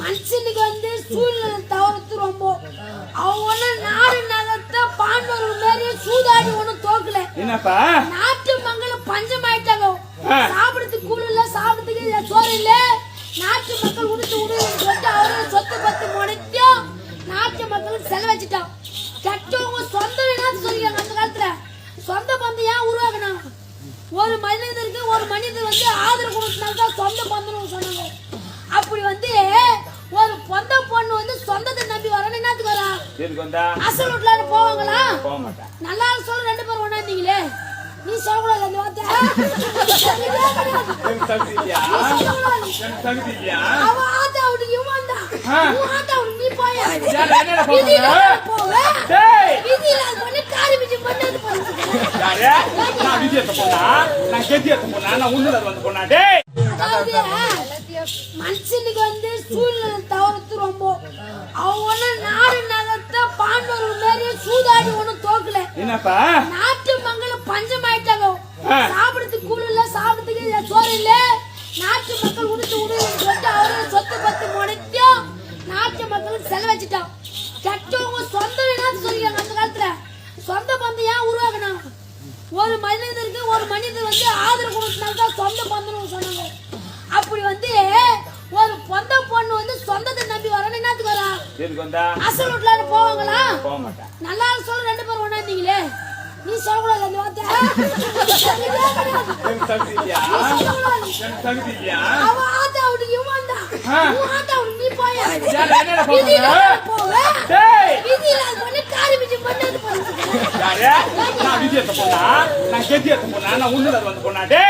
மனுஷனுக்கு வந்து சூழ்நிலை தவறுத்து ரொம்ப அவங்க ஒண்ணு நாடு நகர்த்த பாண்டவர்கள் மாதிரி சூதாடி ஒண்ணும் தோக்கல. என்னப்பா நாட்டு மக்கள் பஞ்சமாயிட்டாங்க. சாப்பிடறதுக்கு கூழ் இல்ல, சாப்பிடறதுக்கு சோறு இல்ல. நாட்டு மக்கள் உடுத்து சொல்லிட்டு அவரோட சொத்து பத்து முனைக்கும் நாட்டு மக்களுக்கு செலவச்சிட்டான். கெட்டவங்க சொந்த வீணாத்து சொல்லிக்கிறாங்க. அந்த காலத்துல சொந்த பந்தம் ஏன் உருவாக்குனாங்க? ஒரு மனிதருக்கு ஒரு மனிதர் வந்து ஆதரவு கொடுத்தனால்தான் சொந்த பந்தம் சொன்னாங்க. அப்படி வந்து ஒரு பொந்த பொண்ணு வந்து சொந்தத்தை நம்பி வரணும். என்னத்துக்கு வரா? அசல் வீட்டுல போவாங்களா? நல்லா சொல்ல ரெண்டு பேரும் ஒண்ணாந்தீங்களே, நீ சொல்லக்கூடாது அந்த வார்த்தை. அவன் ஆத்தா விட்டு இவன் தான் ஆத்தா விட்டு நீ போய விதியில பண்ணி காரி பிச்சு பண்ணது மனுஷனுக்கு வந்து சூழ்நிலை தவறுத்து ரொம்ப அவங்க ஒண்ணு நாடு நகர்த்த பாண்டவர்கள் மாதிரி சூதாடி ஒண்ணும் தோக்கல. என்னப்பா நாட்டு மக்கள் பஞ்சமாயிட்டாங்க. சாப்பிடறதுக்கு கூழ் இல்ல, சாப்பிடறதுக்கு சோறு இல்ல. நாட்டு மக்கள் உடுத்து சொல்லிட்டு அவரோட சொத்து பத்து முனைக்கும் நாட்டு மக்களுக்கு செலவச்சிட்டான். கெட்டவங்க சொந்த வீணாத்து சொல்லிக்கிறாங்க. அந்த காலத்துல சொந்த பந்தம் ஏன் உருவாக்குனாங்க? ஒரு மனிதருக்கு ஒரு மனிதர் வந்து ஆதரவு கொடுத்தனால்தான் சொந்த பந்தம் சொன்னாங்க. அப்படி வந்து ஒரு பொந்த பொண்ணு வந்து சொந்தத்தை நம்பி வரணும். என்னத்துக்கு வரா? அசல் வீட்டுல போவாங்களா? நல்லா சொல்ல ரெண்டு பேரும் ஒண்ணாந்தீங்களே, நீ சொல்லக்கூடாது அந்த வார்த்தை. அவன் ஆத்தா விட்டு இவன் தான் ஆத்தா விட்டு நீ போய விதியில பண்ணி காரி பிச்சு பண்ணது நான் விஜயத்தை போனா நான் கெத்தியத்தை போனா நான் உன்னத வந்து போனாடே.